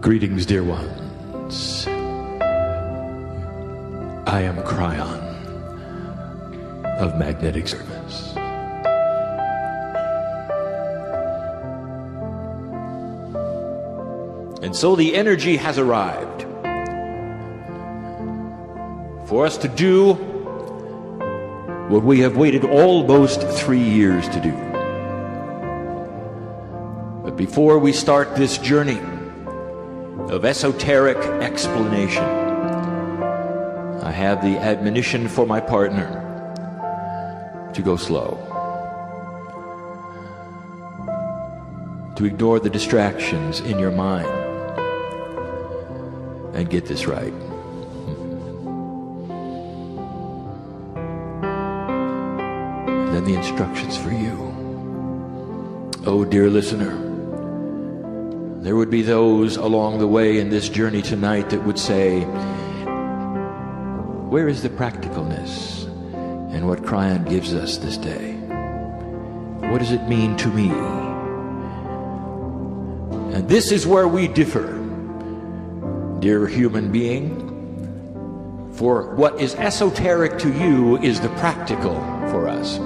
Greetings, dear ones. I am Kryon of Magnetic Service. And so the energy has arrived for us to do what we have waited almost 3 years to do. But before we start this journey of esoteric explanation, I have the admonition for my partner to go slow, to ignore the distractions in your mind, and get this right. And then the instructions for you. Oh, dear listener, there would be those along the way in this journey tonight that would say, where is the practicalness in what Kryon gives us this day? What does it mean to me? And this is where we differ, dear human being. For what is esoteric to you is the practical for us.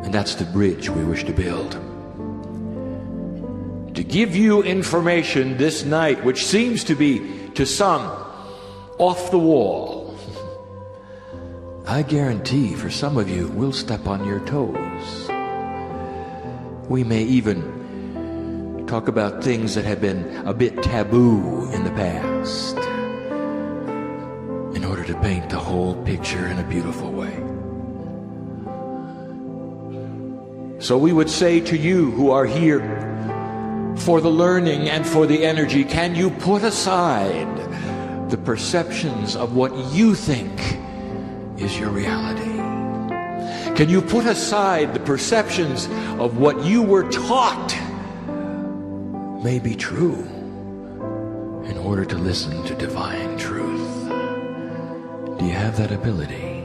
And that's the bridge we wish to build. To give you information this night which seems to be, to some, off the wall. I guarantee for some of you we'll step on your toes. We may even talk about things that have been a bit taboo in the past, in order to paint the whole picture in a beautiful way. So we would say to you who are here for the learning and for the energy, can you put aside the perceptions of what you think is your reality? Can you put aside the perceptions of what you were taught may be true in order to listen to divine truth? Do you have that ability?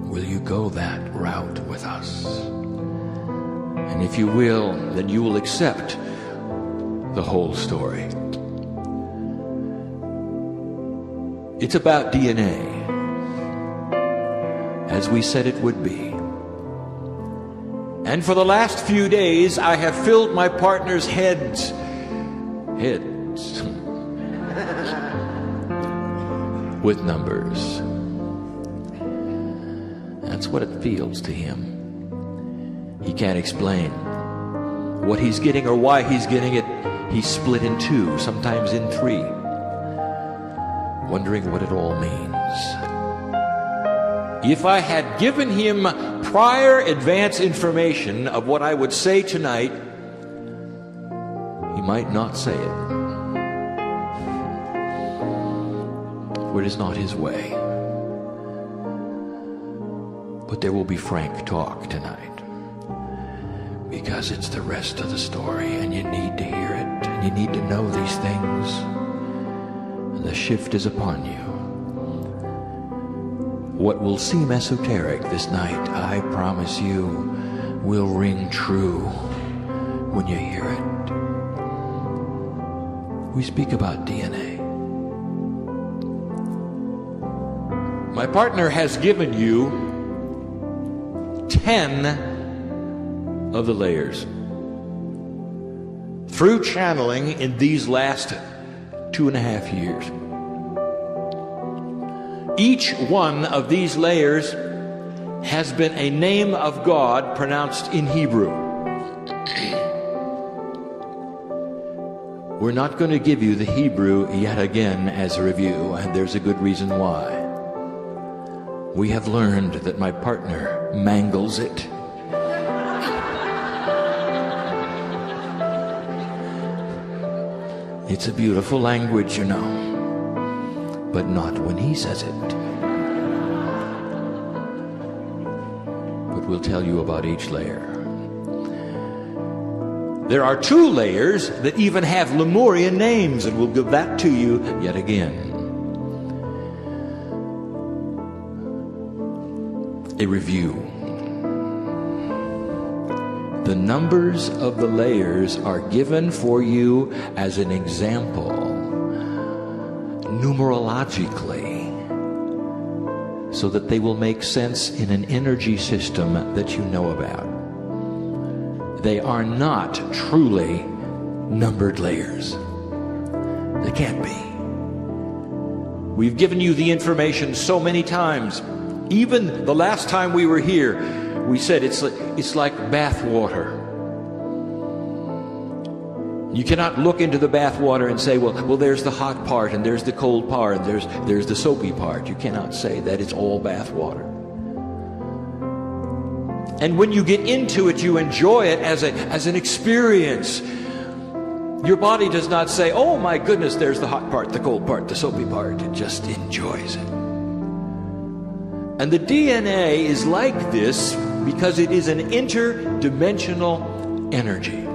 Will you go that route with us? And if you will, then you will accept the whole story. It's about DNA, as we said it would be. And for the last few days, I have filled my partner's heads with numbers. That's what it feels to him. He can't explain what he's getting or why he's getting it. He's split in two, sometimes in three, wondering what it all means. If I had given him prior advance information of what I would say tonight, he might not say it. For it is not his way. But there will be frank talk tonight, because it's the rest of the story, and you need to hear it, and you need to know these things. And the shift is upon you. What will seem esoteric this night, I promise you, will ring true when you hear it. We speak about DNA. My partner has given you 10 of the layers through channeling in these last 2.5 years. Each one of these layers has been a name of God pronounced in Hebrew. We're not going to give you the Hebrew yet again as a review, and there's a good reason why. We have learned that my partner mangles it. It's a beautiful language, you know, but not when he says it. But we'll tell you about each layer. There are 2 layers that even have Lemurian names, and we'll give that to you yet again. A review. The numbers of the layers are given for you as an example, numerologically, so that they will make sense in an energy system that you know about. They are not truly numbered layers. They can't be. We've given you the information so many times. Even the last time we were here, we said it's like bath water. You cannot look into the bath water and say, well, there's the hot part and there's the cold part and there's the soapy part. You cannot say that it's all bath water. And when you get into it, you enjoy it as an experience. Your body does not say, oh my goodness, there's the hot part, the cold part, the soapy part. It just enjoys it. And the DNA is like this because it is an interdimensional energy.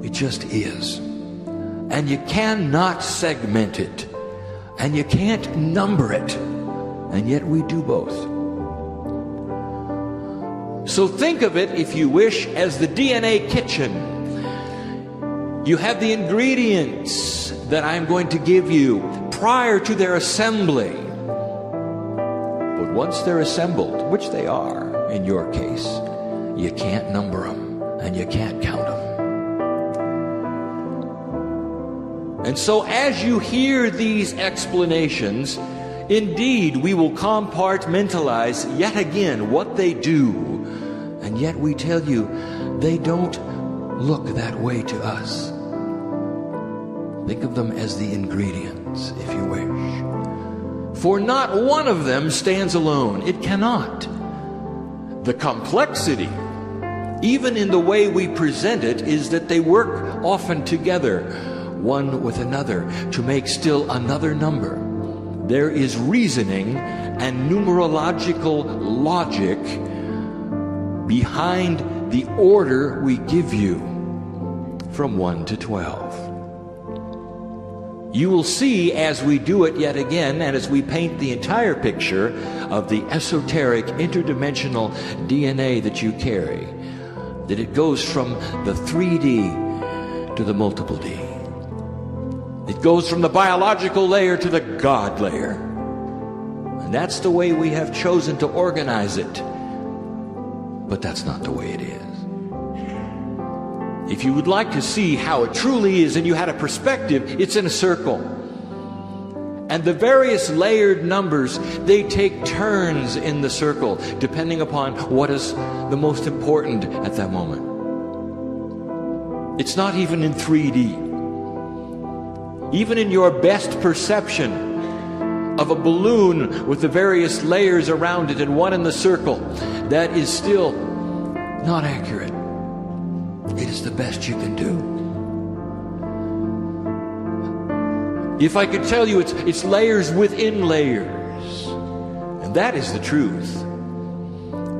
It just is. And you cannot segment it. And you can't number it. And yet we do both. So think of it, if you wish, as the DNA kitchen. You have the ingredients that I'm going to give you prior to their assembly. But once they're assembled, which they are in your case, you can't number them and you can't count them. And so as you hear these explanations, indeed we will compartmentalize yet again what they do. And yet we tell you, they don't look that way to us. Think of them as the ingredients, if you wish. For not one of them stands alone. It cannot. The complexity, even in the way we present it, is that they work often together, one with another, to make still another number. There is reasoning and numerological logic behind the order we give you from 1 to 12. You will see as we do it yet again, and as we paint the entire picture of the esoteric interdimensional DNA that you carry, that it goes from the 3D to the multiple D. It goes from the biological layer to the God layer. And that's the way we have chosen to organize it. But that's not the way it is. If you would like to see how it truly is and you had a perspective, it's in a circle. And the various layered numbers, they take turns in the circle, depending upon what is the most important at that moment. It's not even in 3D. Even in your best perception of a balloon with the various layers around it and one in the circle, that is still not accurate. It is the best you can do. If I could tell you it's layers within layers, and that is the truth.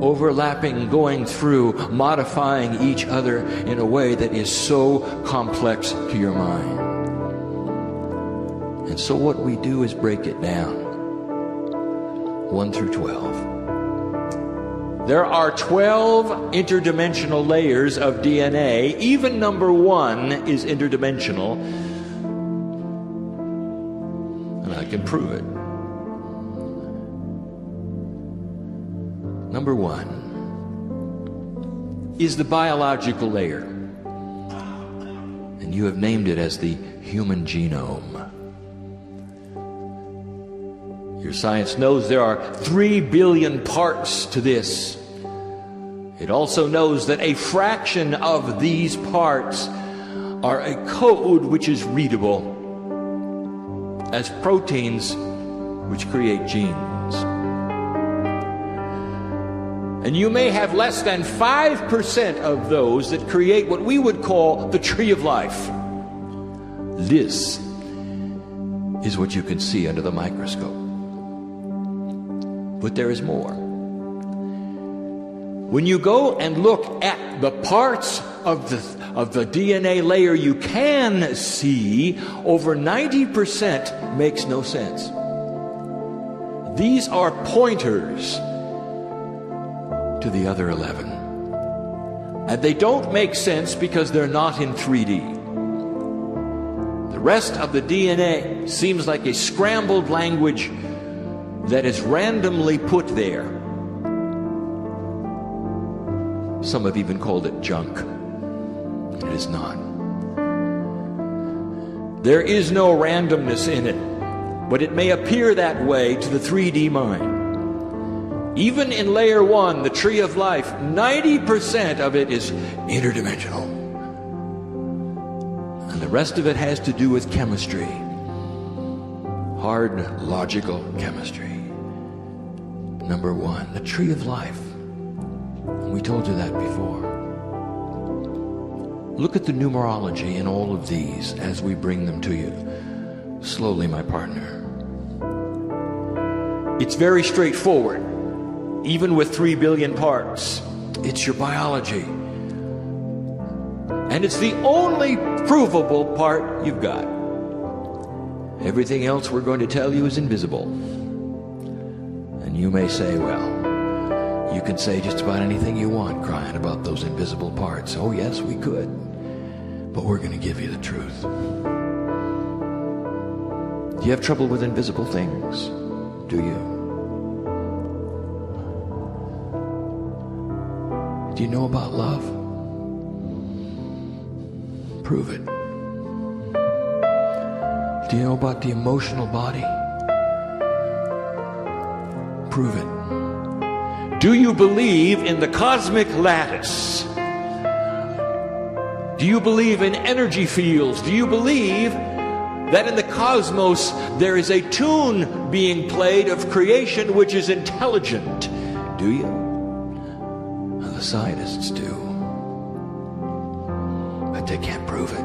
Overlapping, going through, modifying each other in a way that is so complex to your mind. And so what we do is break it down. 1 through 12. There are 12 interdimensional layers of DNA. Even number 1 is interdimensional. And I can prove it. Number 1 is the biological layer. And you have named it as the human genome. Your science knows there are 3 billion parts to this. It also knows that a fraction of these parts are a code which is readable as proteins which create genes. And you may have less than 5% of those that create what we would call the tree of life. This is what you can see under the microscope. But there is more. When you go and look at the parts of the DNA layer you can see, over 90% makes no sense. These are pointers to the other 11. And they don't make sense because they're not in 3D. The rest of the DNA seems like a scrambled language that is randomly put there. Some have even called it junk. It is not. There is no randomness in it, but it may appear that way to the 3D mind. Even in layer 1, the tree of life, 90% of it is interdimensional. And the rest of it has to do with chemistry. Hard, logical chemistry. Number 1, the tree of life. We told you that before. Look at the numerology in all of these as we bring them to you. Slowly, my partner. It's very straightforward. Even with 3 billion parts, it's your biology. And it's the only provable part you've got. Everything else we're going to tell you is invisible. And you may say, well, you can say just about anything you want, Kryon, about those invisible parts. Oh yes, we could. But we're going to give you the truth. Do you have trouble with invisible things? Do you? Do you know about love? Prove it. Do you know about the emotional body? Prove it. Do you believe in the cosmic lattice? Do you believe in energy fields? Do you believe that in the cosmos there is a tune being played of creation which is intelligent? Do you? The scientists do, but they can't prove it.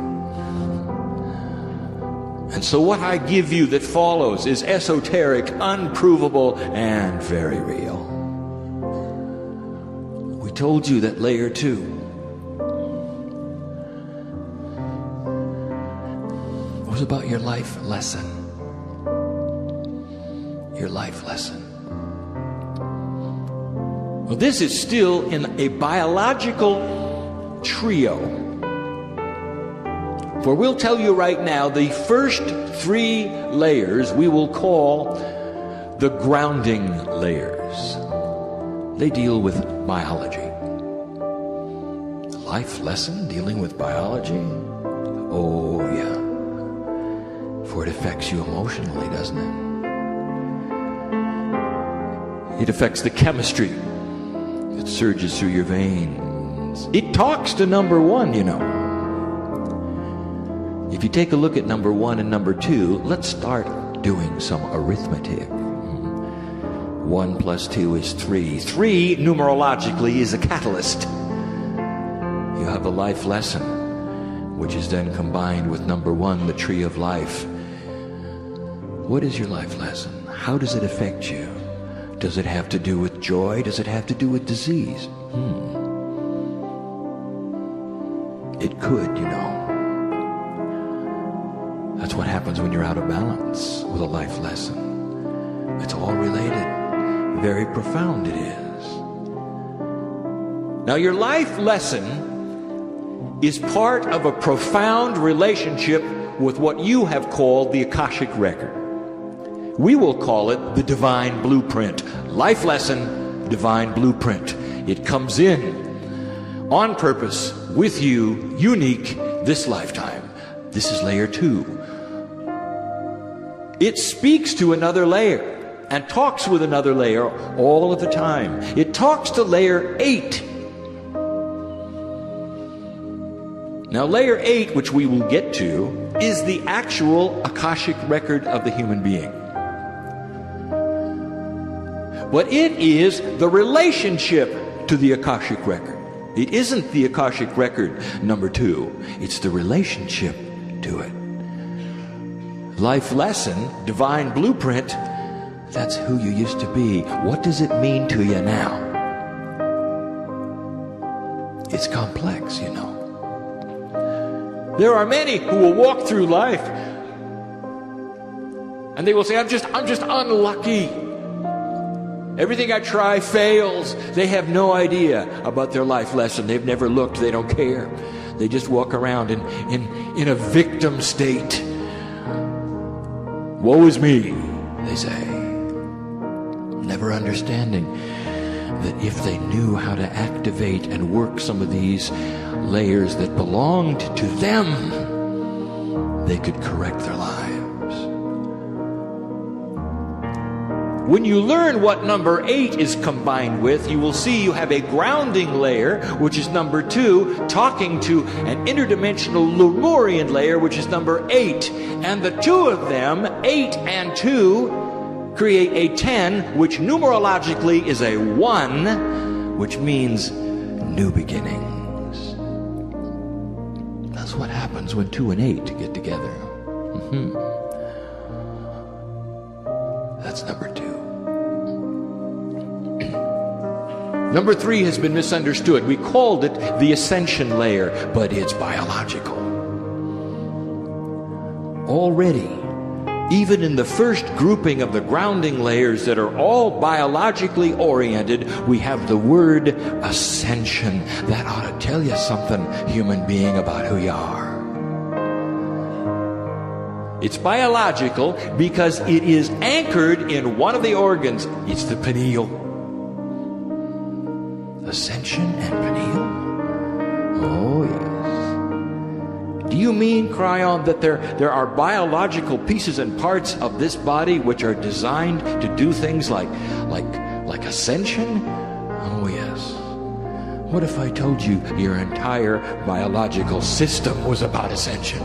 And so what I give you that follows is esoteric, unprovable, and very real. We told you that layer 2 was about your life lesson. Your life lesson. Well, this is still in a biological trio. For we'll tell you right now, the first 3 layers we will call the grounding layers. They deal with biology. Life lesson dealing with biology? Oh, yeah. For it affects you emotionally, doesn't it? It affects the chemistry. It surges through your veins. It talks to number 1, you know. If you take a look at number 1 and number 2, let's start doing some arithmetic. 1 plus 2 is 3. 3, numerologically, is a catalyst. You have a life lesson, which is then combined with number 1, the tree of life. What is your life lesson? How does it affect you? Does it have to do with joy? Does it have to do with disease? It could, you know. That's what happens when you're out of balance with a life lesson. It's all related. Very profound it is. Now, your life lesson is part of a profound relationship with what you have called the Akashic Record. We will call it the divine blueprint. Life lesson, divine blueprint. It comes in on purpose with you, unique, this lifetime. This is layer 2. It speaks to another layer and talks with another layer all of the time. It talks to layer 8. Now, layer 8, which we will get to, is the actual Akashic Record of the human being. But it is the relationship to the Akashic Record. It isn't the Akashic Record number 2. It's the relationship to it. Life lesson, divine blueprint, that's who you used to be. What does it mean to you now? It's complex, you know. There are many who will walk through life and they will say, I'm just unlucky. Everything I try fails. They have no idea about their life lesson. They've never looked. They don't care. They just walk around in a victim state. Woe is me, they say. Never understanding that if they knew how to activate and work some of these layers that belonged to them, they could correct their lives. When you learn what number 8 is combined with, you will see you have a grounding layer, which is number 2, talking to an interdimensional Lemurian layer, which is number 8. And the two of them, 8 and 2, create a 10, which numerologically is a 1, which means new beginnings. That's what happens when 2 and 8 get together. That's number 2. Number 3 has been misunderstood. We called it the ascension layer, but it's biological. Already, even in the first grouping of the grounding layers that are all biologically oriented, we have the word ascension. That ought to tell you something, human being, about who you are. It's biological because it is anchored in one of the organs. It's the pineal. Ascension and pineal? Oh, yes. Do you mean, Kryon, that there are biological pieces and parts of this body which are designed to do things like ascension? Oh, yes. What if I told you your entire biological system was about ascension?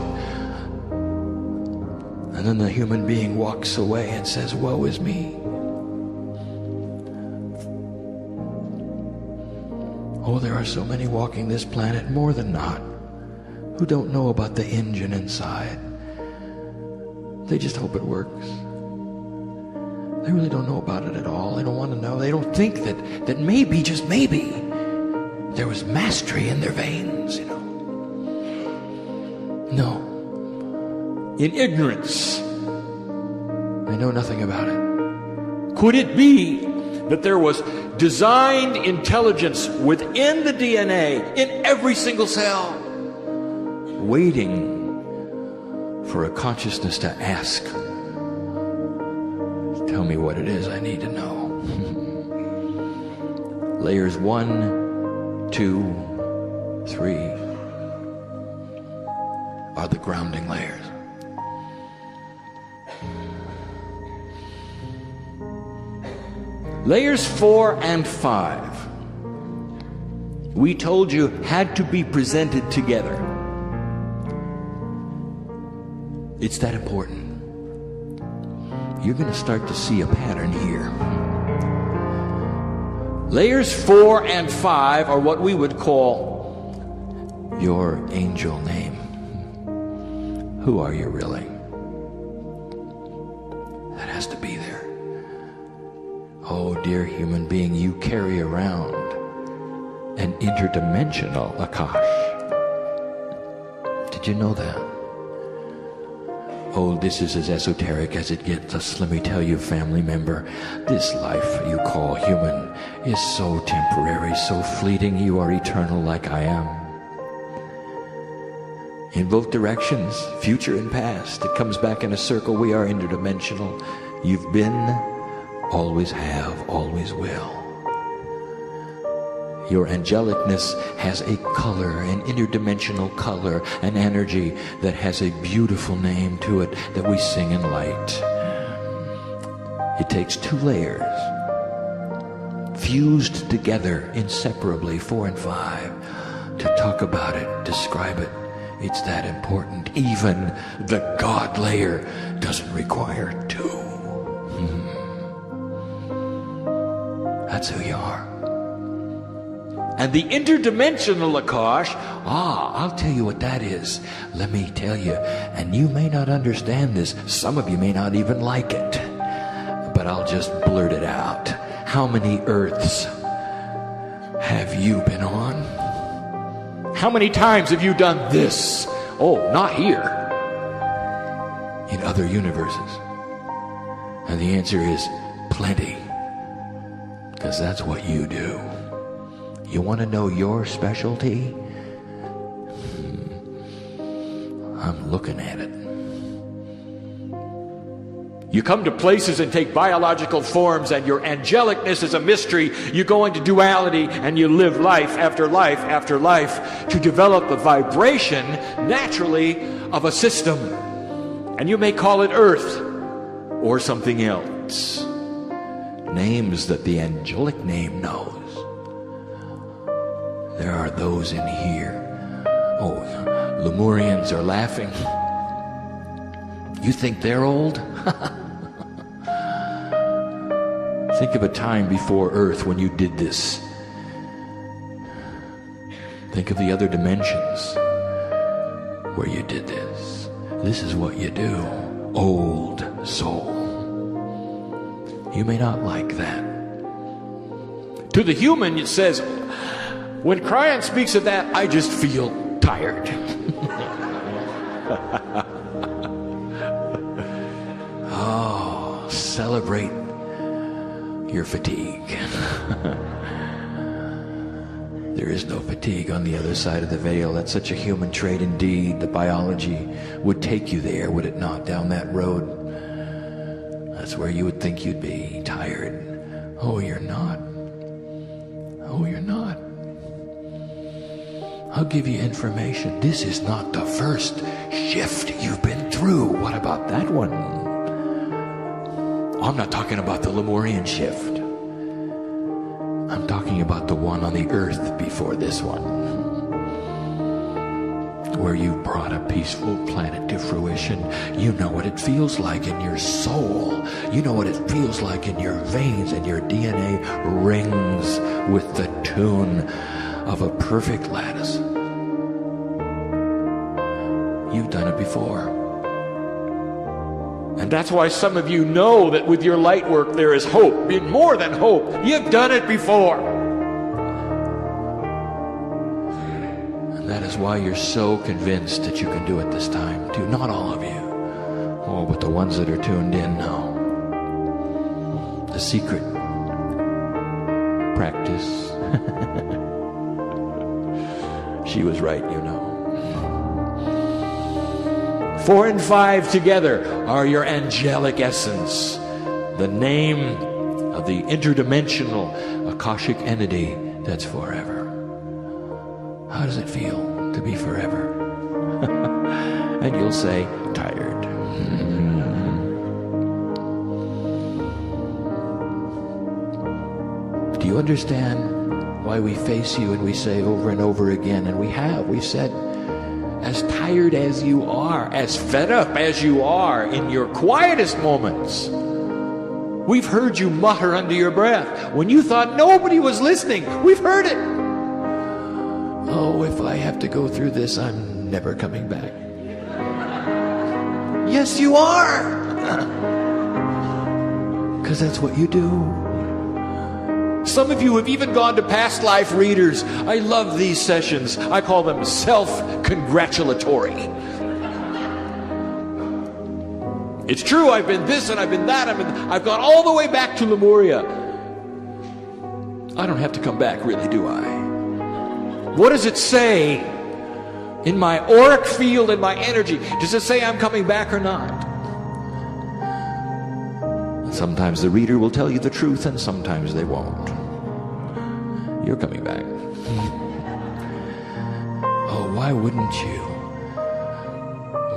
And then the human being walks away and says, woe is me. Oh, there are so many walking this planet, more than not, who don't know about the engine inside. They just hope it works. They really don't know about it at all. They don't want to know. They don't think that maybe, just maybe, there was mastery in their veins, No. In ignorance, they know nothing about it. Could it be that there was designed intelligence within the DNA, in every single cell, waiting for a consciousness to ask, tell me what it is I need to know? Layers 1, 2, 3 are the grounding layers. Layers 4 and 5, we told you, had to be presented together. It's that important. You're going to start to see a pattern here. Layers 4 and 5 are what we would call your angel name. Who are you really? That has to be there. Oh, dear human being, you carry around an interdimensional Akash. Did you know that? Oh, this is as esoteric as it gets. Let me tell you, family member, this life you call human is so temporary, so fleeting. You are eternal like I am. In both directions, future and past, it comes back in a circle. We are interdimensional. You've been, always have, always will. Your angelicness has a color, an interdimensional color, an energy that has a beautiful name to it that we sing in light. It takes 2 layers, fused together inseparably, 4 and 5, to talk about it, describe it. It's that important. Even the God layer doesn't require 2. That's who you are. And the interdimensional Akash, I'll tell you what that is. Let me tell you, and you may not understand this. Some of you may not even like it. But I'll just blurt it out. How many Earths have you been on? How many times have you done this? Oh, not here. In other universes. And the answer is plenty. Because that's what you do. You want to know your specialty? I'm looking at it. You come to places and take biological forms, and your angelicness is a mystery. You go into duality and you live life after life after life to develop a vibration naturally of a system. And you may call it Earth or something else. Names that the angelic name knows. There are those in here. Oh, Lemurians are laughing. You think they're old? Think of a time before Earth when you did this. Think of the other dimensions where you did this. This is what you do, old soul. You may not like that. To the human, it says, when Kryon speaks of that, I just feel tired. Oh, celebrate your fatigue. There is no fatigue on the other side of the veil. That's such a human trait indeed. The biology would take you there, would it not, down that road? That's where you would think you'd be, tired. Oh, you're not. Oh, you're not. I'll give you information. This is not the first shift you've been through. What about that one? I'm not talking about the Lemurian shift. I'm talking about the one on the earth before this one, where you brought a peaceful planet to fruition. You know what it feels like in your soul. You know what it feels like in your veins, and your DNA rings with the tune of a perfect lattice. You've done it before. And that's why some of you know that with your light work there is hope, more than hope. You've done it before. And that is why you're so convinced that you can do it this time too. Not all of you. Oh, but the ones that are tuned in know. The secret. Practice. She was right, you know. 4 and 5 together are your angelic essence, the name of the interdimensional Akashic entity that's forever. How does it feel to be forever? And you'll say, tired. Do you understand why we face you and we say over and over again, and we've said, as tired as you are, as fed up as you are in your quietest moments, we've heard you mutter under your breath. When you thought nobody was listening, we've heard it. Oh, if I have to go through this, I'm never coming back. Yes, you are. Because that's what you do. Some of you have even gone to past life readers. I love these sessions. I call them self-congratulatory. It's true, I've been this and I've been that. I've gone all the way back to Lemuria. I don't have to come back, really, do I? What does it say in my auric field and my energy? Does it say I'm coming back or not? Sometimes the reader will tell you the truth and sometimes they won't. You're coming back. Oh, why wouldn't you?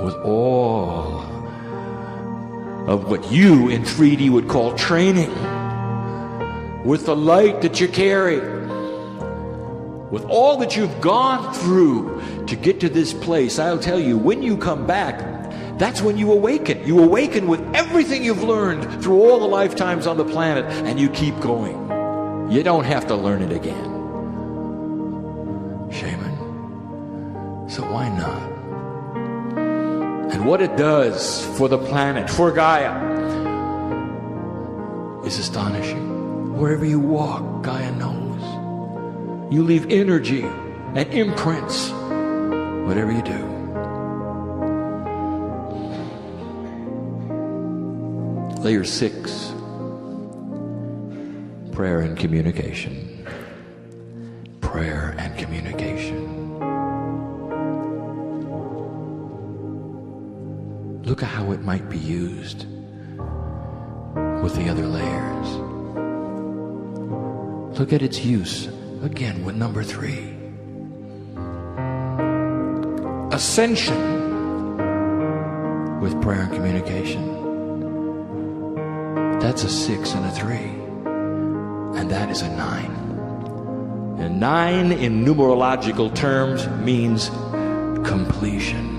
With all of what you in 3D would call training, with the light that you carry, with all that you've gone through to get to this place, I'll tell you, when you come back, that's when you awaken. You awaken with everything you've learned through all the lifetimes on the planet, and you keep going. You don't have to learn it again. Shaman. So why not? And what it does for the planet, for Gaia, is astonishing. Wherever you walk, Gaia knows. You leave energy and imprints, whatever you do. Layer 6. Prayer and communication. Prayer and communication. Look at how it might be used with the other layers. Look at its use again with number 3. Ascension with prayer and communication. That's a 6 and a 3. And that is a 9. And 9 in numerological terms means completion.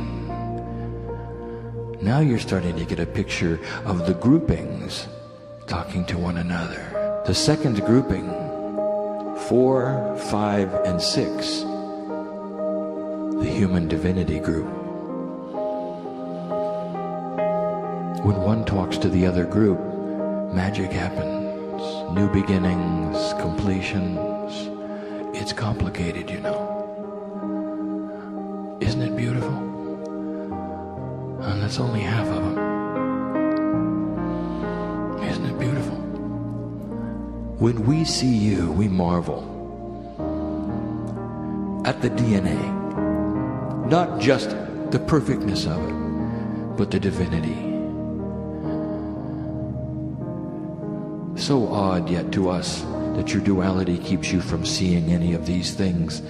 Now you're starting to get a picture of the groupings talking to one another. The second grouping, 4, 5, and 6, the human divinity group. When one talks to the other group, magic happens, new beginnings, completions. It's complicated, you know. Isn't it beautiful? And that's only half of them. Isn't it beautiful? When we see you, we marvel at the DNA. Not just the perfectness of it, but the divinity. So odd yet to us that your duality keeps you from seeing any of these things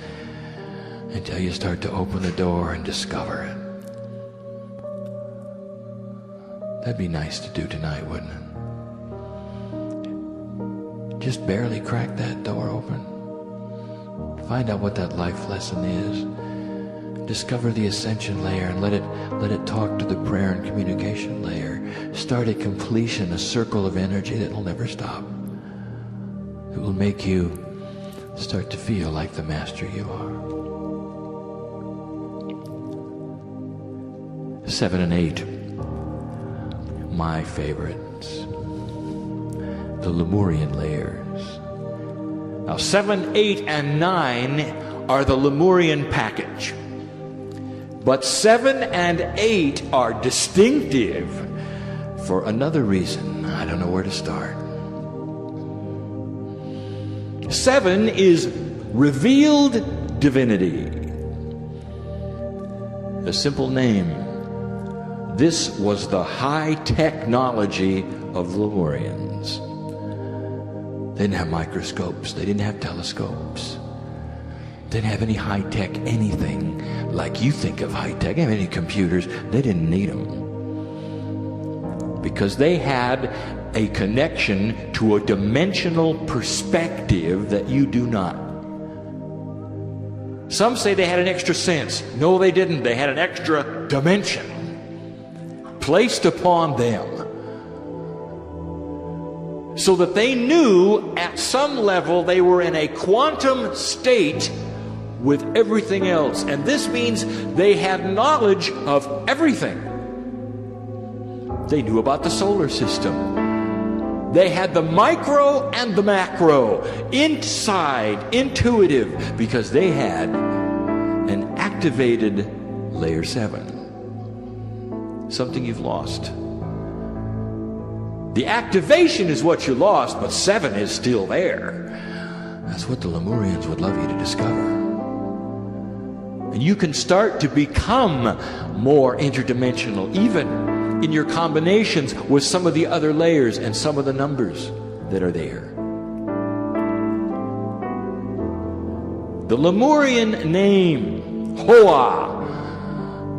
until you start to open the door and discover it. That'd be nice to do tonight, wouldn't it? Just barely crack that door open. Find out what that life lesson is. Discover the ascension layer and let it talk to the prayer and communication layer. Start a completion, a circle of energy that will never stop. It will make you start to feel like the master you are. 7 and 8. My favorites. The Lemurian layers. Now 7, 8, and 9 are the Lemurian package. But 7 and 8 are distinctive for another reason. I don't know where to start. 7 is revealed divinity. A simple name. This was the high technology of the Lemurians. They didn't have microscopes. They didn't have telescopes. They didn't have any high-tech anything like you think of high-tech. They didn't have any computers. They didn't need them. Because they had a connection to a dimensional perspective that you do not. Some say they had an extra sense. No, they didn't. They had an extra dimension placed upon them, so that they knew at some level they were in a quantum state with everything else. And this means they had knowledge of everything. They knew about the solar system. They had the micro and the macro inside, intuitive, because they had an activated layer 7. Something you've lost. The activation is what you lost, but 7 is still there. That's what the Lemurians would love you to discover. And you can start to become more interdimensional, even in your combinations with some of the other layers and some of the numbers that are there. The Lemurian name, Hoa,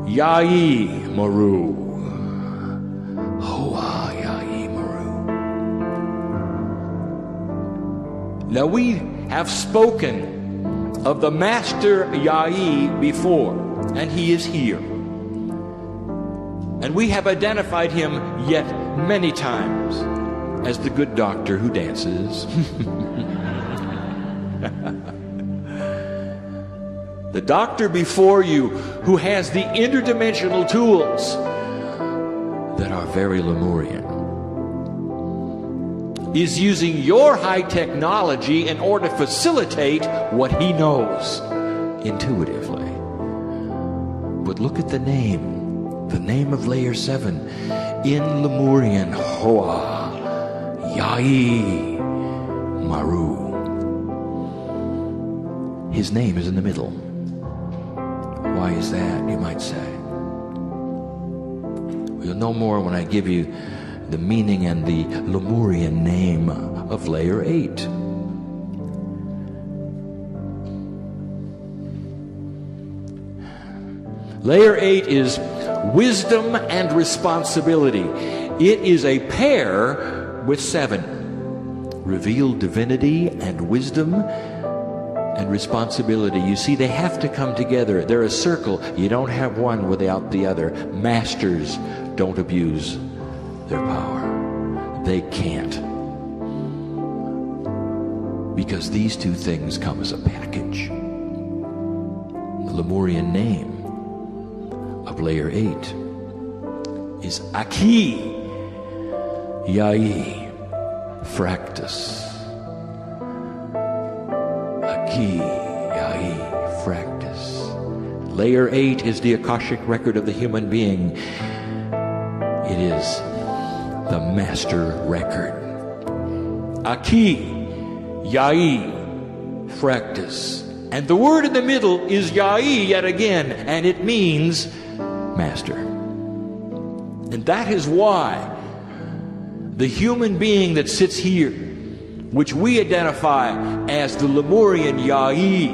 Yai Maru. Hoa, Yai Maru. Now we have spoken of the Master Yai before, and he is here. And we have identified him yet many times as the good doctor who dances. The doctor before you who has the interdimensional tools that are very Lemurian is using your high technology in order to facilitate what he knows intuitively. But look at the name of layer 7 in Lemurian, Hoa, Yai, Maru. His name is in the middle. Why is that, you might say? You'll know more when I give you the meaning and the Lemurian name of layer 8. Layer 8 is wisdom and responsibility. It is a pair with 7. Revealed divinity and wisdom and responsibility. You see, they have to come together. They're a circle. You don't have one without the other. Masters don't abuse their power. They can't. Because these two things come as a package. The Lemurian name of layer 8 is Aki Yai Fractus. Aki Yai Fractus. Layer 8 is the Akashic record of the human being. It is the master record. Aki Yai Fractus. And the word in the middle is Yai yet again, and it means master. And that is why the human being that sits here, which we identify as the Lemurian Yai,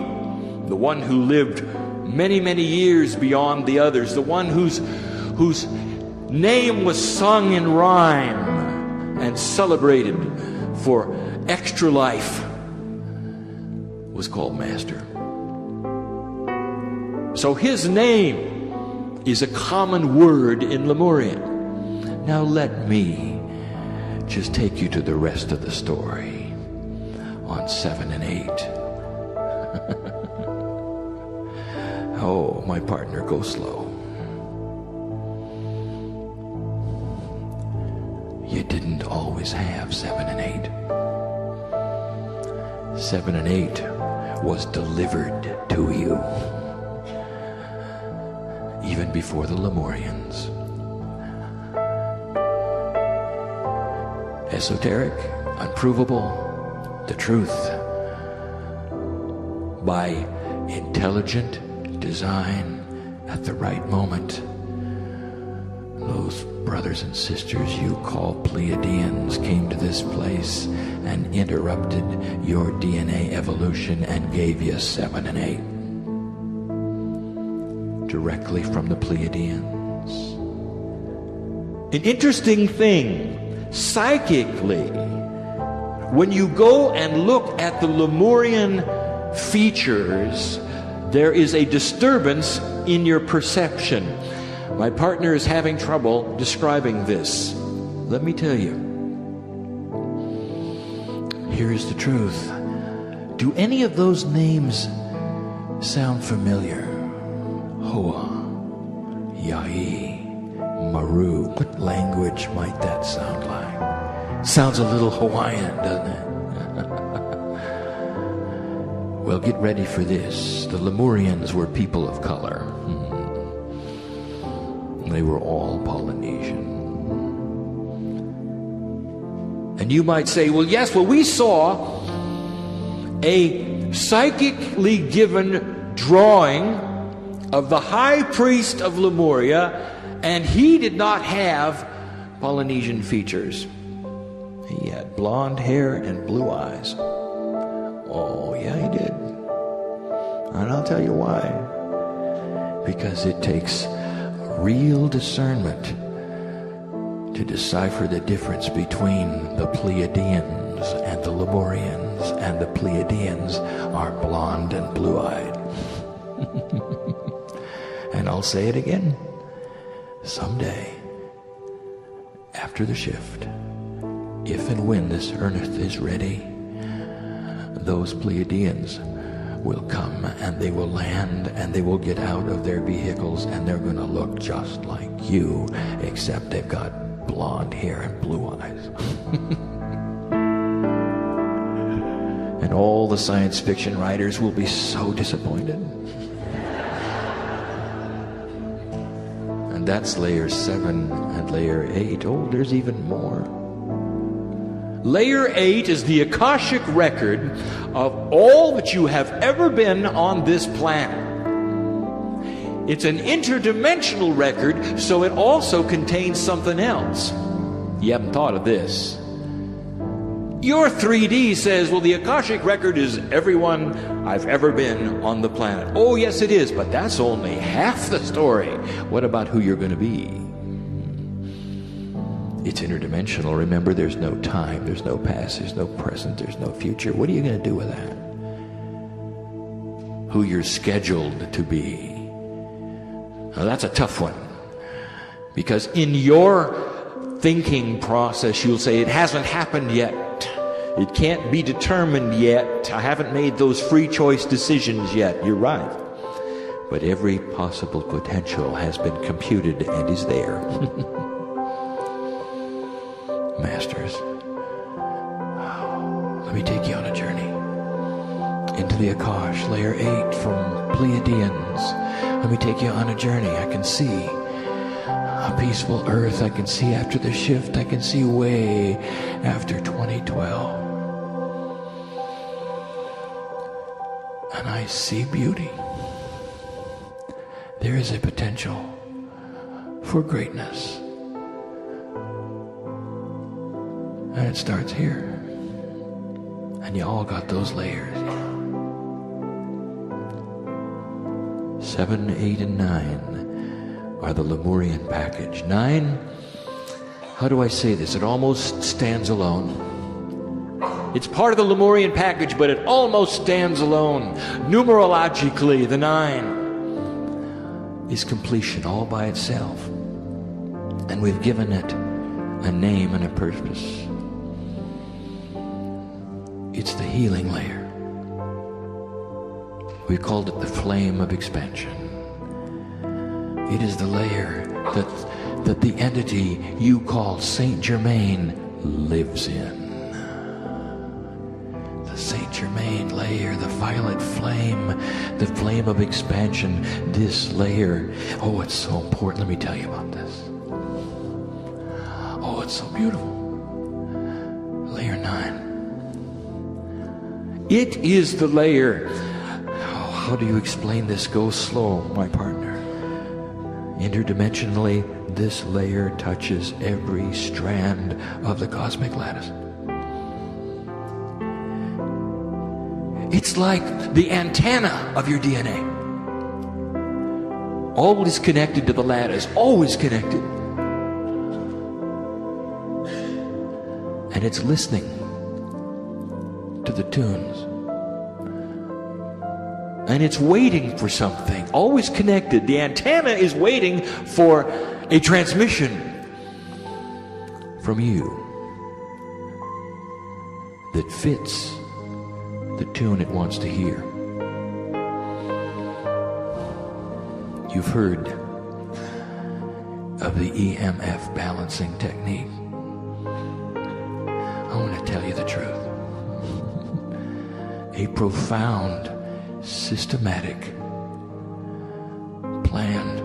the one who lived many, many years beyond the others, the one whose name was sung in rhyme and celebrated for extra life, was called Master. So his name is a common word in Lemurian. Now let me just take you to the rest of the story on 7 and 8. Oh, my partner, go slow. You didn't always have 7 and 8. 7 and 8 was delivered to you even before the Lemurians. Esoteric, unprovable, the truth. By intelligent design at the right moment. Those brothers and sisters you call Pleiadians came to this place and interrupted your DNA evolution and gave you 7 and 8. Directly from the Pleiadians. An interesting thing, psychically, when you go and look at the Lemurian features, there is a disturbance in your perception. My partner is having trouble describing this. Let me tell you. Here is the truth. Do any of those names sound familiar? Hoa, Yai, Maru. What language might that sound like? Sounds a little Hawaiian, doesn't it? Well, get ready for this. The Lemurians were people of color. They were all Polynesian. And you might say, well, yes, we saw a psychically given drawing of the high priest of Lemuria, and he did not have Polynesian features. He had blonde hair and blue eyes. Oh, yeah, he did. And I'll tell you why. Because it takes real discernment to decipher the difference between the Pleiadians and the Lemurians, and the Pleiadians are blonde and blue-eyed. And I'll say it again. Someday, after the shift, if and when this earth is ready, those Pleiadians will come and they will land and they will get out of their vehicles and they're going to look just like you, except they've got blonde hair and blue eyes. And all the science fiction writers will be so disappointed. And that's layer 7 and layer 8. Oh, there's even more. Layer 8 is the Akashic record of all that you have ever been on this planet. It's an interdimensional record, so it also contains something else. You haven't thought of this. Your 3D says, well, the Akashic record is everyone I've ever been on the planet. Oh, yes, it is, but that's only half the story. What about who you're going to be? It's interdimensional. Remember, there's no time, there's no past, there's no present, there's no future. What are you going to do with that? Who you're scheduled to be. Now, that's a tough one. Because in your thinking process, you'll say, it hasn't happened yet. It can't be determined yet. I haven't made those free choice decisions yet. You're right. But every possible potential has been computed and is there. Masters, let me take you on a journey into the Akash, layer 8 from Pleiadians. Let me take you on a journey. I can see a peaceful earth. I can see after the shift. I can see way after 2012. And I see beauty. There is a potential for greatness. And it starts here. And you all got those layers. 7, 8, and 9 are the Lemurian package. 9, how do I say this? It almost stands alone. It's part of the Lemurian package, but it almost stands alone. Numerologically, the 9 is completion all by itself. And we've given it a name and a purpose. It's the healing layer. We called it the flame of expansion. It is the layer that the entity you call Saint Germain lives in. The Saint Germain layer, the violet flame, the flame of expansion, this layer. Oh, it's so important. Let me tell you about this. Oh, it's so beautiful. Layer 9. It is the layer. Oh, how do you explain this? Go slow, my partner. Interdimensionally, this layer touches every strand of the cosmic lattice. It's like the antenna of your DNA. Always connected to the lattice, always connected. And it's listening to the tunes. And it's waiting for something, always connected. The antenna is waiting for a transmission from you that fits the tune it wants to hear. You've heard of the EMF balancing technique. I want to tell you the truth. A profound, systematic, planned,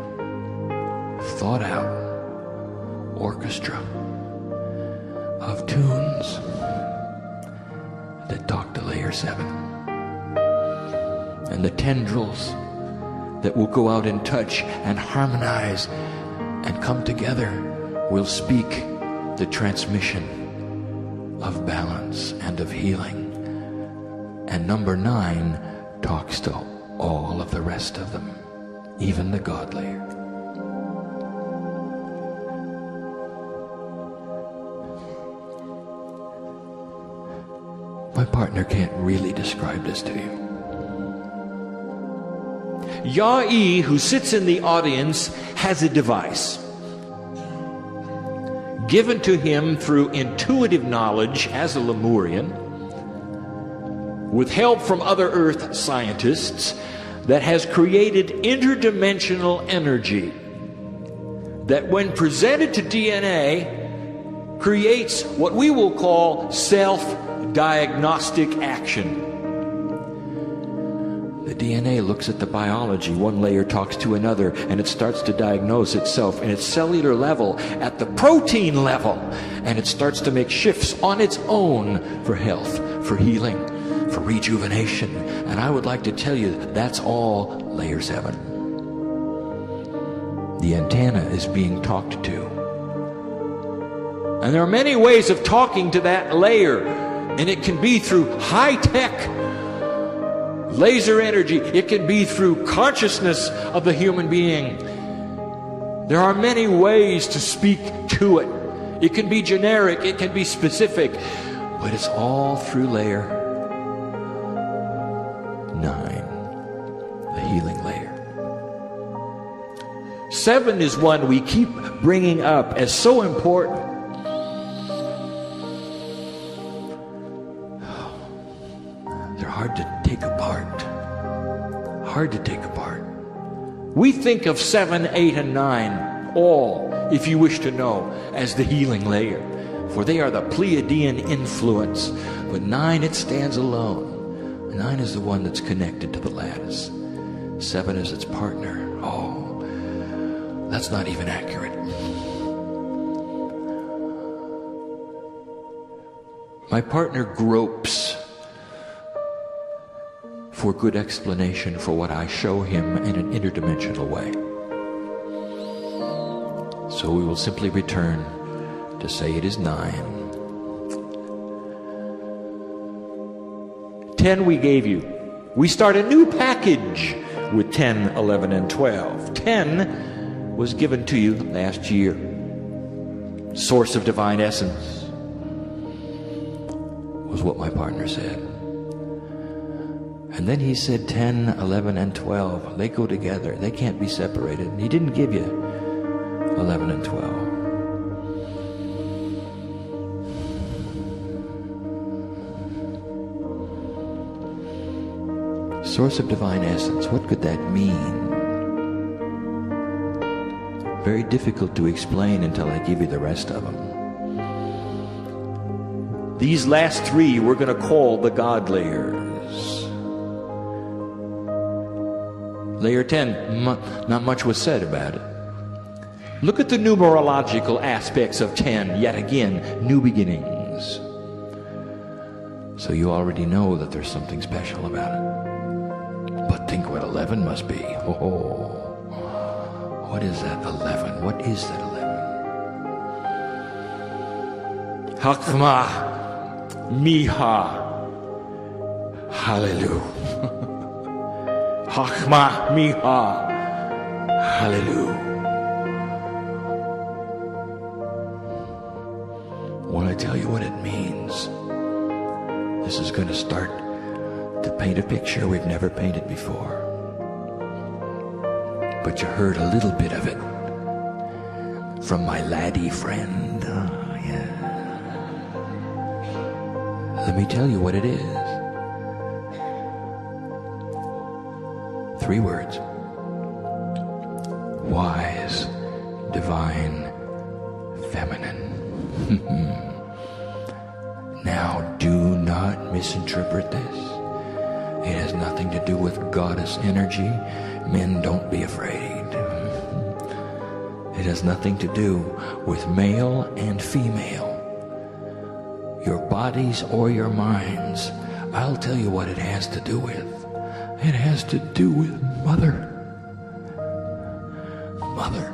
thought out orchestra of tunes that talk to layer 7. And the tendrils that will go out and touch and harmonize and come together will speak the transmission of balance and of healing. And number 9 talks to all of the rest of them, even the God layer. My partner can't really describe this to you. Yah-E, who sits in the audience, has a device given to him through intuitive knowledge as a Lemurian, with help from other Earth scientists, that has created interdimensional energy that, when presented to DNA, creates what we will call self-diagnostic action. The DNA looks at the biology. One layer talks to another, and it starts to diagnose itself in its cellular level, at the protein level, and it starts to make shifts on its own for health, for healing, for rejuvenation. And I would like to tell you that's all layer 7. The antenna is being talked to. And there are many ways of talking to that layer, and it can be through high-tech laser energy. It can be through consciousness of the human being. There are many ways to speak to it. It can be generic, it can be specific, but it's all through layer 9, the healing layer. 7 is one we keep bringing up as so important. They're hard to take apart. Hard to take apart. We think of 7, 8, and 9, all, if you wish to know, as the healing layer, for they are the Pleiadian influence. But 9, it stands alone. 9 is the one that's connected to the lattice. 7 is its partner. Oh, that's not even accurate. My partner gropes for good explanation for what I show him in an interdimensional way. So we will simply return to say it is 9. 10 we gave you. We start a new package with 10, 11, and 12. 10 was given to you last year. Source of divine essence was what my partner said. And then he said 10, 11, and 12. They go together. They can't be separated. He didn't give you 11 and 12. Source of divine essence. What could that mean? Very difficult to explain until I give you the rest of them. These last 3 we're going to call the God layers. Layer 10, not much was said about it. Look at the numerological aspects of 10. Yet again, new beginnings. So you already know that there's something special about it. But think what 11 must be. Oh, what is that 11? What is that 11? Hakma Miha. Hallelujah. Hakma Miha. Hallelujah. When I tell you what it means, this is going to start to paint a picture we've never painted before. But you heard a little bit of it from my laddie friend. Yeah. Let me tell you what it is. 3 words. Wise, divine, feminine. Now, do not misinterpret this. It has nothing to do with goddess energy. Men, don't be afraid. It has nothing to do with male and female. Your bodies or your minds. I'll tell you what it has to do with. It has to do with mother. Mother.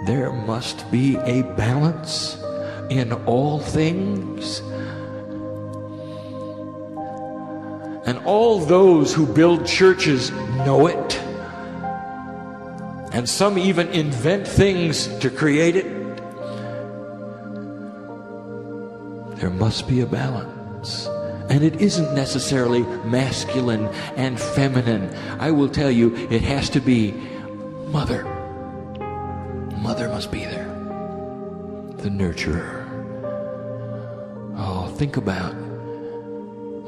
There must be a balance in all things. And all those who build churches know it. And some even invent things to create it. There must be a balance. And it isn't necessarily masculine and feminine. I will tell you, it has to be mother. Mother must be there. The nurturer. Oh, think about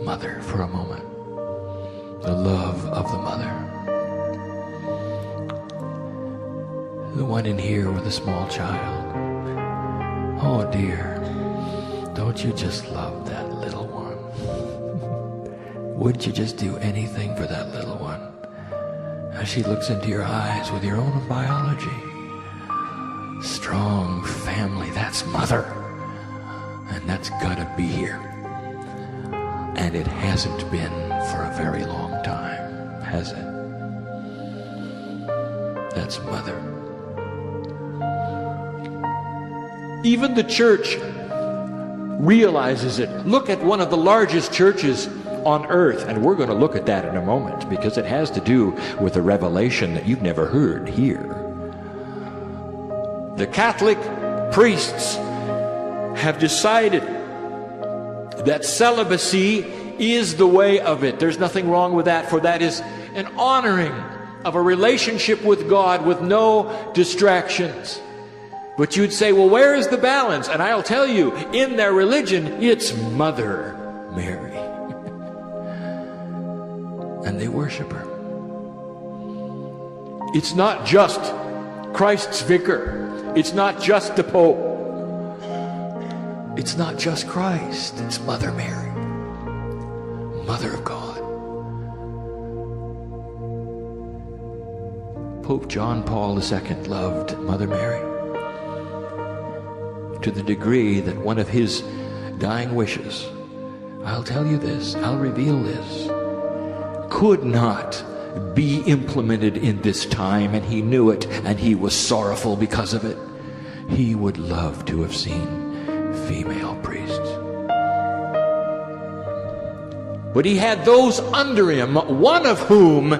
mother for a moment. The love of the mother. The one in here with a small child. Oh dear, don't you just love that little one? Wouldn't you just do anything for that little one? As she looks into your eyes with your own biology. Strong family, that's mother. And that's gotta be here. And it hasn't been for a very long time, has it? That's mother. Even the church realizes it. Look at one of the largest churches on earth, and we're going to look at that in a moment because it has to do with a revelation that you've never heard here. The Catholic priests have decided that celibacy is the way of it. There's nothing wrong with that, for that is an honoring of a relationship with God with no distractions. But you'd say, well, where is the balance? And I'll tell you, in their religion, it's Mother Mary. And they worship her. It's not just Christ's vicar. It's not just the Pope. It's not just Christ. It's Mother Mary, Mother of God. Pope John Paul II loved Mother Mary to the degree that one of his dying wishes, I'll tell you this, I'll reveal this, could not be implemented in this time, and he knew it, and he was sorrowful because of it. He would love to have seen female priests. But he had those under him, one of whom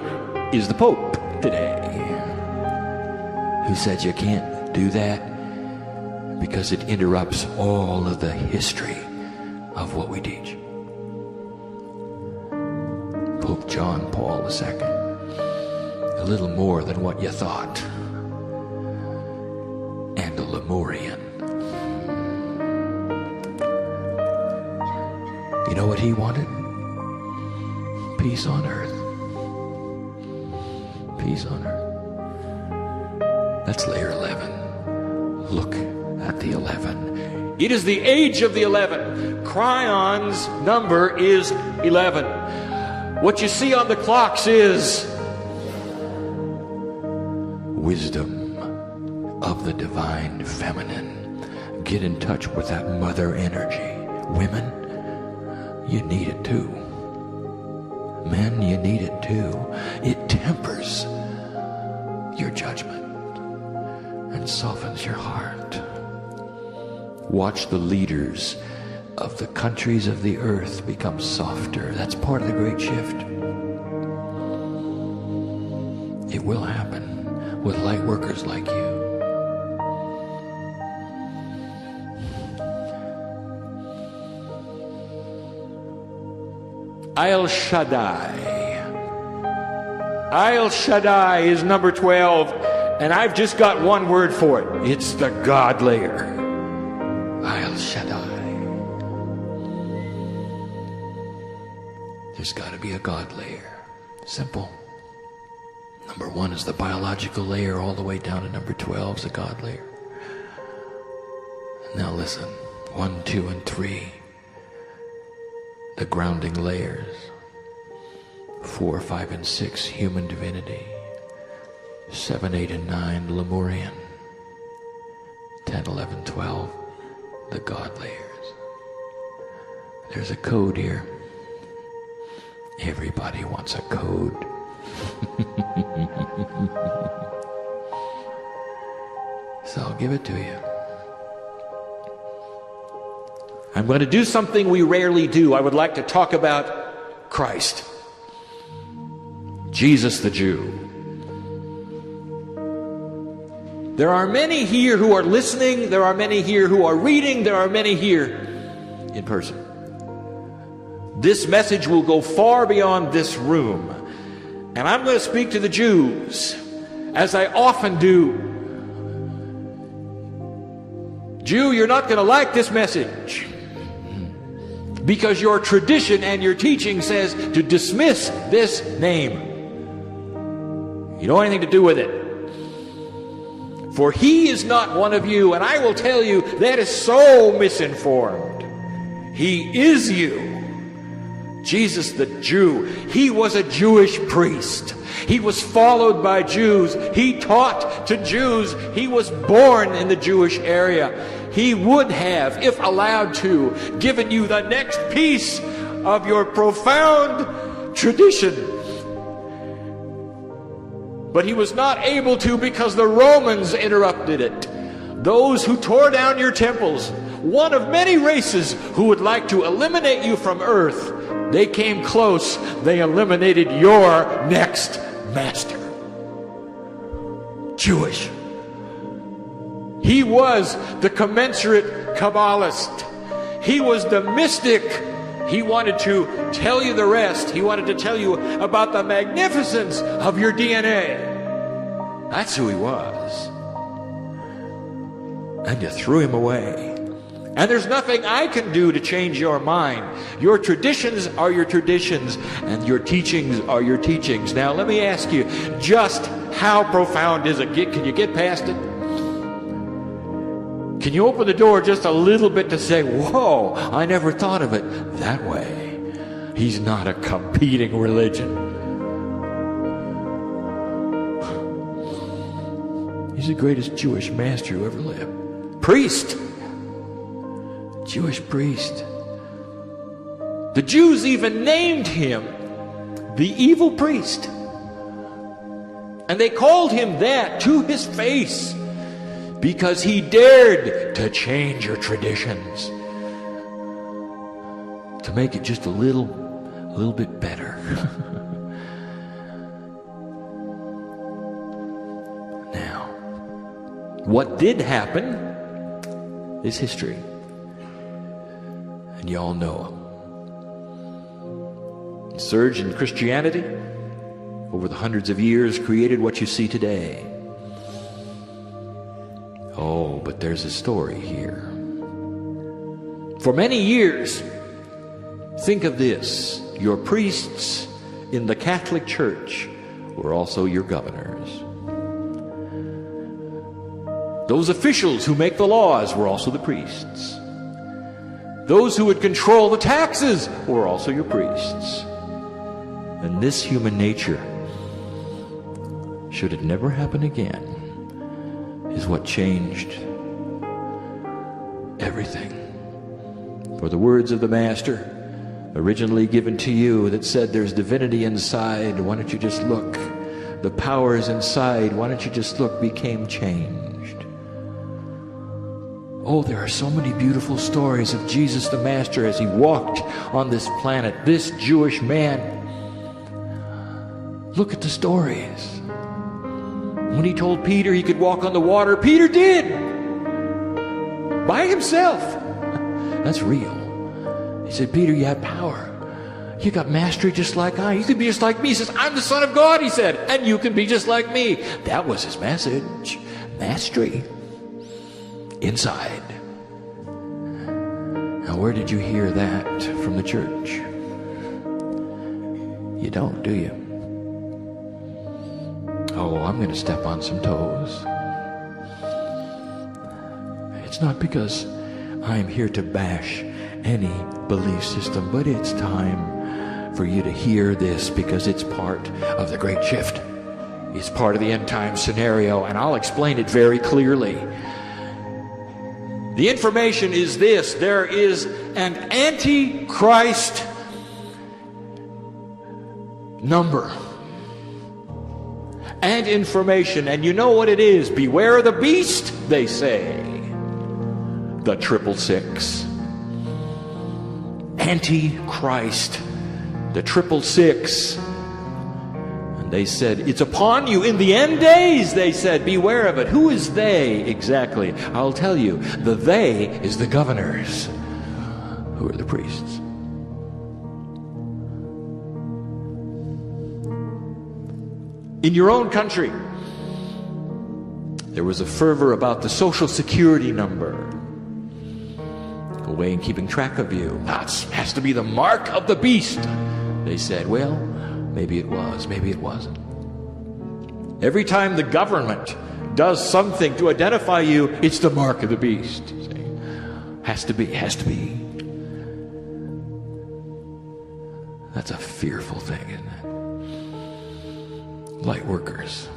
is the Pope today, who said you can't do that because it interrupts all of the history of what we teach. Pope John Paul II, a little more than what you thought, and a Lemurian. You know what he wanted? Peace on earth. Peace on earth. That's layer 11. Look at the 11. It is the age of the 11. Kryon's number is 11. What you see on the clocks is wisdom of the divine feminine. Get in touch with that mother energy. Women, you need it too. Men, you need it too. It tempers your judgment and softens your heart. Watch the leaders of the countries of the earth become softer. That's part of the great shift. It will happen with light workers like you. El Shaddai. El Shaddai is number 12, and I've just got one word for it. It's the God layer. El Shaddai. There's got to be a God layer. Simple. Number 1 is the biological layer, all the way down to number 12 is a God layer. Now listen, 1, 2, and 3. The grounding layers. 4, 5, and 6, human divinity. 7, 8, and 9, Lemurian. 10, 11, 12, the God layers. There's a code here. Everybody wants a code. So I'll give it to you. I'm going to do something we rarely do. I would like to talk about Christ, Jesus the Jew. There are many here who are listening. There are many here who are reading. There are many here in person. This message will go far beyond this room. And I'm going to speak to the Jews, as I often do. Jew, you're not going to like this message, because your tradition and your teaching says to dismiss this name. You don't have anything to do with it. For he is not one of you, and I will tell you that is so misinformed. He is you. Jesus the Jew, he was a Jewish priest. He was followed by Jews. He taught to Jews. He was born in the Jewish area. He would have, if allowed to, given you the next piece of your profound tradition. But he was not able to because the Romans interrupted it. Those who tore down your temples, one of many races who would like to eliminate you from earth, they came close. They eliminated your next master. Jewish. He was the commensurate Kabbalist. He was the mystic. He wanted to tell you the rest. He wanted to tell you about the magnificence of your DNA. That's who he was. And you threw him away. And there's nothing I can do to change your mind. Your traditions are your traditions, and your teachings are your teachings. Now, let me ask you, just how profound is it? Can you get past it? Can you open the door just a little bit to say, whoa, I never thought of it that way? He's not a competing religion. He's the greatest Jewish master who ever lived. Priest. Jewish priest. The Jews even named him the evil priest. And they called him that to his face because he dared to change your traditions, to make it just a little bit better. Now, what did happen is history. And you all know him. The surge in Christianity over the hundreds of years created what you see today. Oh, but there's a story here. For many years, think of this, your priests in the Catholic Church were also your governors. Those officials who make the laws were also the priests. Those who would control the taxes were also your priests. And this human nature, should it never happen again, is what changed everything. For the words of the Master, originally given to you, that said there's divinity inside, why don't you just look? The powers inside, why don't you just look, became changed. Oh, there are so many beautiful stories of Jesus the Master as he walked on this planet, this Jewish man. Look at the stories. When he told Peter he could walk on the water, Peter did. By himself. That's real. He said, Peter, you have power. You got mastery just like I. You can be just like me. He says, I'm the Son of God, he said, and you can be just like me. That was his message. Mastery. Inside. Now, where did you hear that from the church? You don't, do you? Oh, I'm going to step on some toes. It's not because I'm here to bash any belief system, but it's time for you to hear this because it's part of the great shift. It's part of the end time scenario, and I'll explain it very clearly. The information is this: there is an Antichrist number and information, and you know what it is. Beware of the beast, they say. The 666. Antichrist. The 666. And they said, it's upon you in the end days, they said. Beware of it. Who is they exactly? I'll tell you. The they is the governors, who are the priests. In your own country, there was a fervor about the Social Security number. A way in keeping track of you. That has to be the mark of the beast. They said, well, maybe it was, maybe it wasn't. Every time the government does something to identify you, it's the mark of the beast. Has to be, has to be. That's a fearful thing, isn't it? Light workers,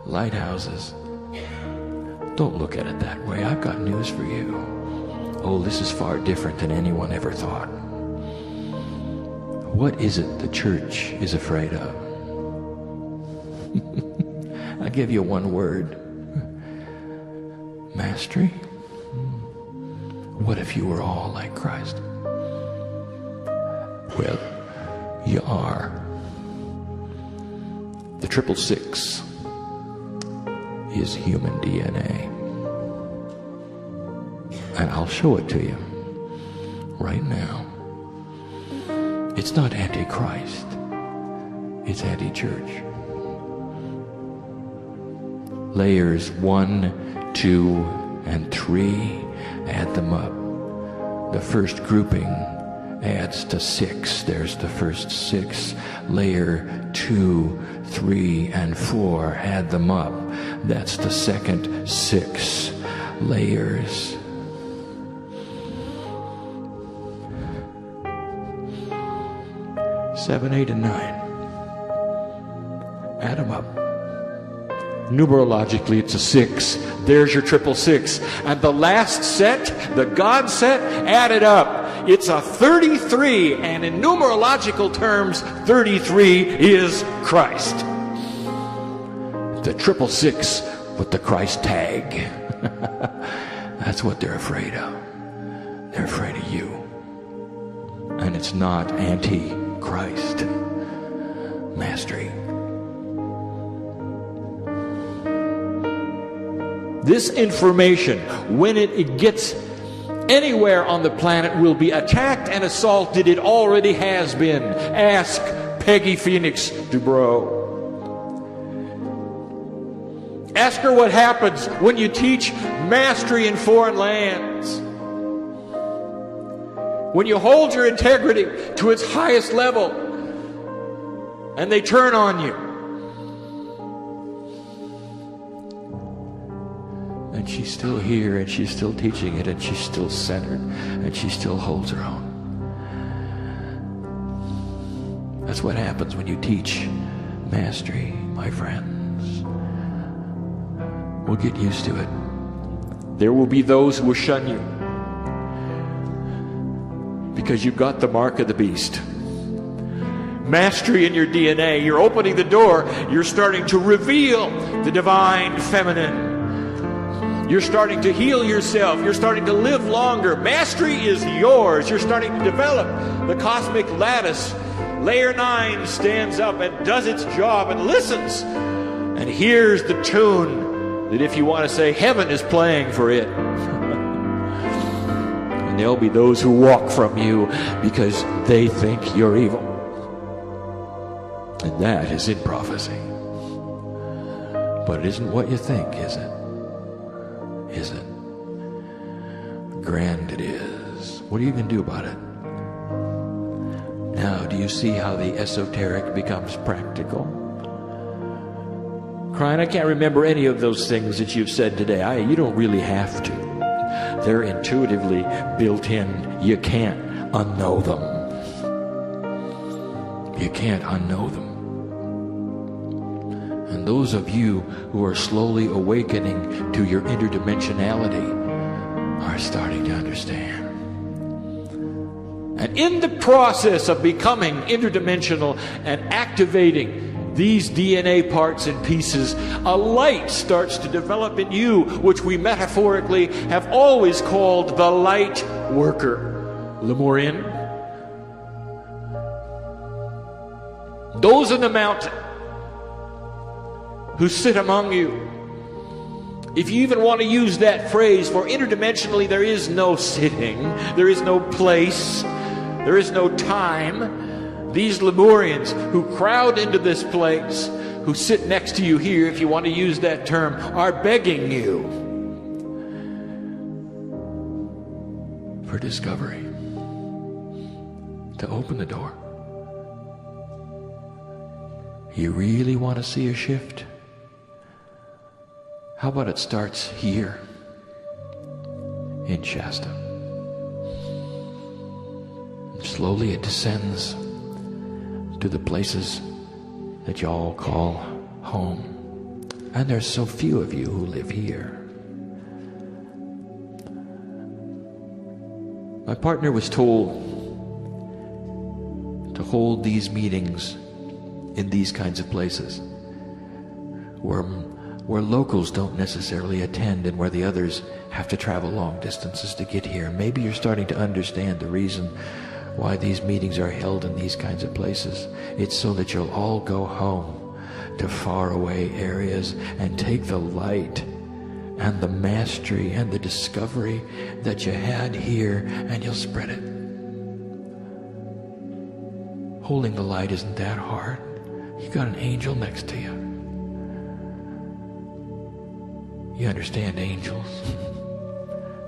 lighthouses. Don't look at it that way. I've got news for you. Oh, this is far different than anyone ever thought. What is it the church is afraid of? I'll give you one word. Mastery. What if you were all like Christ? Well, you are. The 666 is human DNA. And I'll show it to you right now. It's not anti-Christ. It's anti-church. Layers 1, 2, and 3, add them up. The first grouping adds to 6. There's the first 6. Layer 2, 3, and 4, add them up. That's the second 6 layers. Seven, 8, and 9. Add them up. Numerologically, it's a 6. There's your 666. And the last set, the God set, added up. It's a 33. And in numerological terms, 33 is Christ. The 666 with the Christ tag. That's what they're afraid of. They're afraid of you. And it's not anti-Christ. Mastery. This information, when it gets anywhere on the planet, will be attacked and assaulted. It already has been. Ask Peggy Phoenix Dubrow. Ask her what happens when you teach mastery in foreign lands. When you hold your integrity to its highest level and they turn on you. And she's still here, and she's still teaching it, and she's still centered, and she still holds her own. That's what happens when you teach mastery, my friends. We'll get used to it. There will be those who will shun you because you've got the mark of the beast. Mastery in your DNA. You're opening the door. You're starting to reveal the divine feminine. You're starting to heal yourself. You're starting to live longer. Mastery is yours. You're starting to develop the cosmic lattice. Layer 9 stands up and does its job and listens and hears the tune that, if you want to say, heaven is playing for it. And there'll be those who walk from you because they think you're evil. And that is in prophecy. But it isn't what you think, is it? Is it? Grand it is. What are you going to do about it? Now, do you see how the esoteric becomes practical? Kryon, I can't remember any of those things that you've said today. You don't really have to. They're intuitively built in. You can't unknow them. You can't unknow them. And those of you who are slowly awakening to your interdimensionality are starting to understand. And in the process of becoming interdimensional and activating these DNA parts and pieces, a light starts to develop in you, which we metaphorically have always called the light worker. Lemurian. Those in the mountain who sit among you. If you even want to use that phrase, for interdimensionally there is no sitting, there is no place, there is no time. These Lemurians who crowd into this place, who sit next to you here, if you want to use that term, are begging you for discovery, to open the door. You really want to see a shift? How about it starts here in Shasta? Slowly it descends to the places that you all call home. And there's so few of you who live here. My partner was told to hold these meetings in these kinds of places where locals don't necessarily attend and where the others have to travel long distances to get here. Maybe you're starting to understand the reason why these meetings are held in these kinds of places. It's so that you'll all go home to faraway areas and take the light and the mastery and the discovery that you had here, and you'll spread it. Holding the light isn't that hard. You got an angel next to you. You understand angels?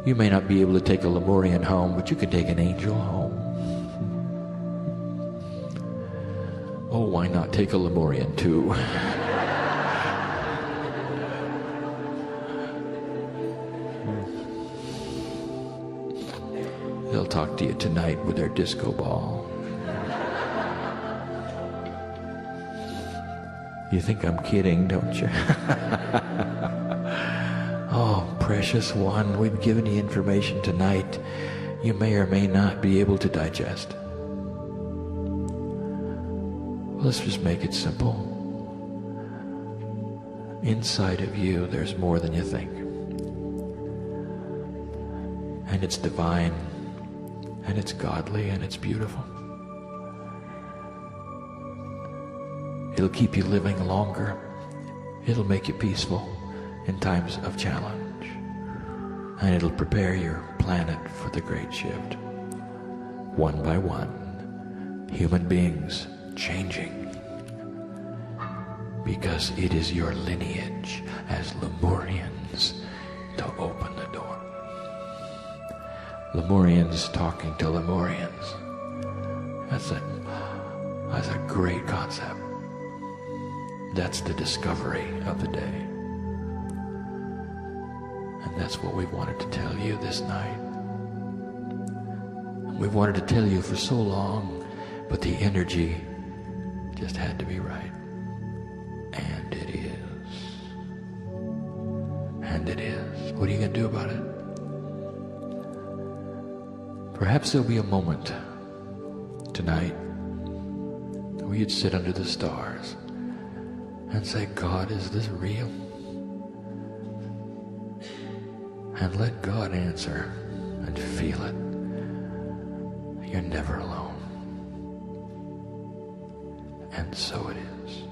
You may not be able to take a Lemurian home, but you can take an angel home. Oh, why not take a Lemurian too? They'll talk to you tonight with their disco ball. You think I'm kidding, don't you? Oh, precious one, we've given you information tonight you may or may not be able to digest. Let's just make it simple. Inside of you, there's more than you think. And it's divine, and it's godly, and it's beautiful. It'll keep you living longer. It'll make you peaceful in times of challenge. And it'll prepare your planet for the great shift. One by one, human beings changing. Because it is your lineage as Lemurians to open the door. Lemurians talking to Lemurians. That's a great concept. That's the discovery of the day. And that's what we wanted to tell you this night. We've wanted to tell you for so long, but the energy just had to be right. And it is. And it is. What are you going to do about it? Perhaps there'll be a moment tonight where you'd sit under the stars and say, God, is this real? And let God answer and feel it. You're never alone. And so it is.